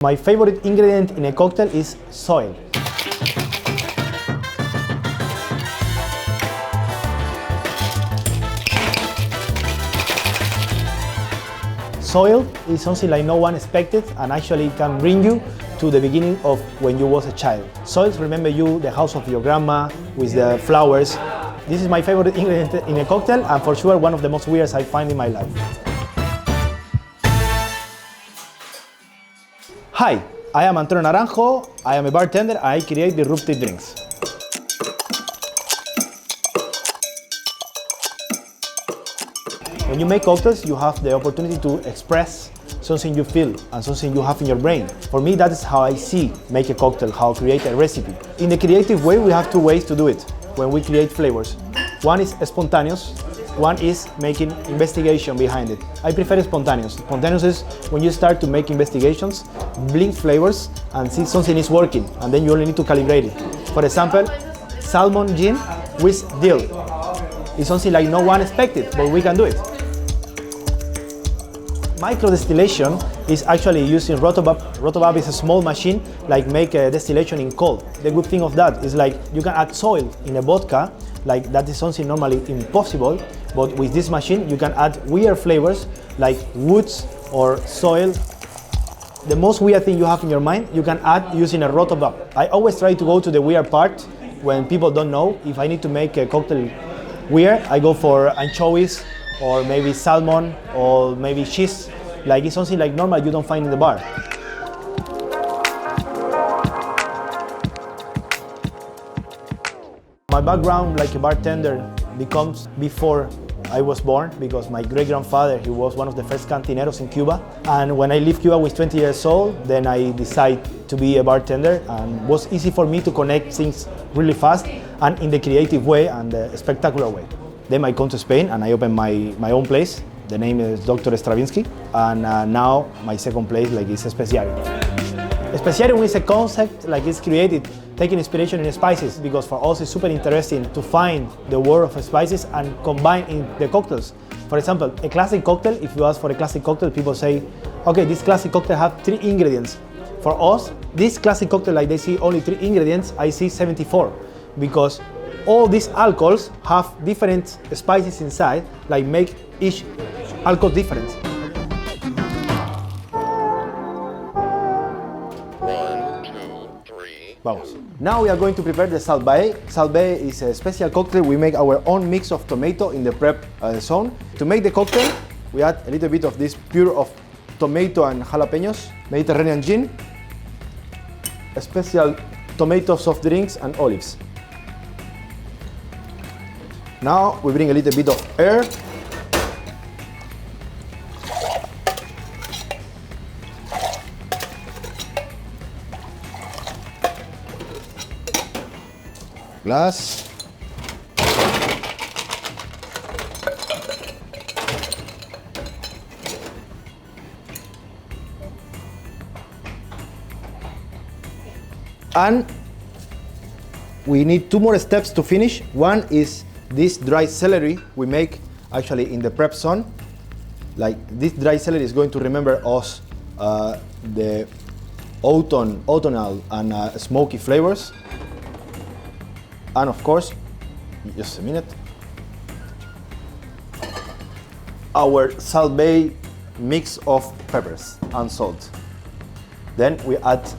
My favorite ingredient in a cocktail is soil. Soil is something like no one expected and actually can bring you to the beginning of when you was a child. Soils remember you the house of your grandma with the flowers. This is my favorite ingredient in a cocktail and for sure one of the most weird I find in my life. Hi, I am Antonio Naranjo, I am a bartender, I create disruptive drinks. When you make cocktails, you have the opportunity to express something you feel and something you have in your brain. For me, that is how I see make a cocktail, how create a recipe. In the creative way, we have two ways to do it when we create flavors. One is spontaneous, one is making investigation behind it. I prefer spontaneous. Spontaneous is when you start to make investigations, blend flavors and see something is working and then you only need to calibrate it. For example, salmon gin with dill. It's something like no one expected, but we can do it. Micro-distillation is actually using rotobab. Rotobab is a small machine like make a distillation in cold. The good thing of that is like you can add soil in a vodka, like that is something normally impossible, but with this machine you can add weird flavors like woods or soil. The most weird thing you have in your mind, you can add using a rotobab. I always try to go to the weird part when people don't know. If I need to make a cocktail weird, I go for anchovies or maybe salmon or maybe cheese. Like it's something like normal you don't find in the bar. My background like a bartender becomes before I was born because my great-grandfather, he was one of the first cantineros in Cuba. And when I left Cuba with 20 years old, then I decided to be a bartender and it was easy for me to connect things really fast and in the creative way and the spectacular way. Then I come to Spain and I open my own place. The name is Dr. Stravinsky and now my second place like is Speciarium. Speciarium is a concept like it's created taking inspiration in spices because for us it's super interesting to find the world of spices and combine in the cocktails. For example, a classic cocktail, if you ask for a classic cocktail, people say, okay, this classic cocktail has 3 ingredients. For us, this classic cocktail, like they see only 3 ingredients, I see 74 because all these alcohols have different spices inside, like make each alcohol different. 1, 2, 3. Vamos. Now we are going to prepare the salbei. Salbei is a special cocktail. We make our own mix of tomato in the prep zone. To make the cocktail, we add a little bit of this pure of tomato and jalapenos, Mediterranean gin, a special tomato soft drinks and olives. Now we bring a little bit of air. Glass. And we need 2 more steps to finish. One is this dry celery we make actually in the prep zone. Like this dry celery is going to remember us the autumnal and smoky flavors. And of course, just a minute, our salbei mix of peppers and salt. Then we ask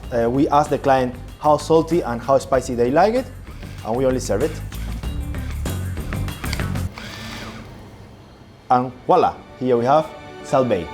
the client how salty and how spicy they like it, and we only serve it. And voila, here we have salbei.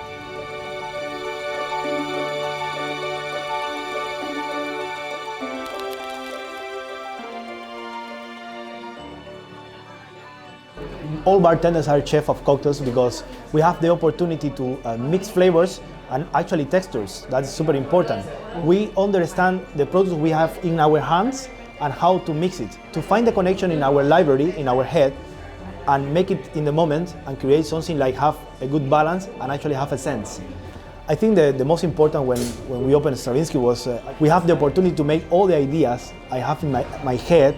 All bartenders are chefs of cocktails because we have the opportunity to mix flavors and actually textures. That is super important. We understand the products we have in our hands and how to mix it. To find the connection in our library, in our head, and make it in the moment and create something like have a good balance and actually have a sense. I think the most important when we opened Stravinsky was we have the opportunity to make all the ideas I have in my head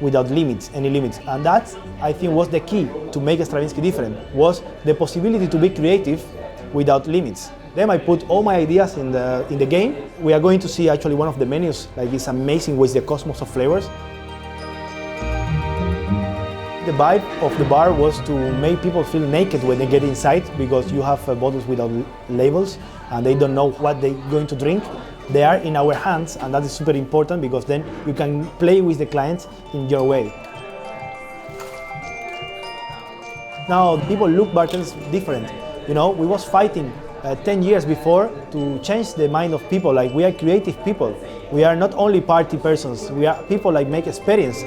without limits, any limits. And that, I think, was the key to make Stravinsky different, was the possibility to be creative without limits. Then I put all my ideas in the game. We are going to see actually one of the menus, like this amazing with the cosmos of flavors. The vibe of the bar was to make people feel naked when they get inside, because you have bottles without labels and they don't know what they're going to drink. They are in our hands, and that is super important because then you can play with the clients in your way. Now people look bartenders different. You know, we was fighting 10 years before to change the mind of people. Like, we are creative people. We are not only party persons. We are people like make experience.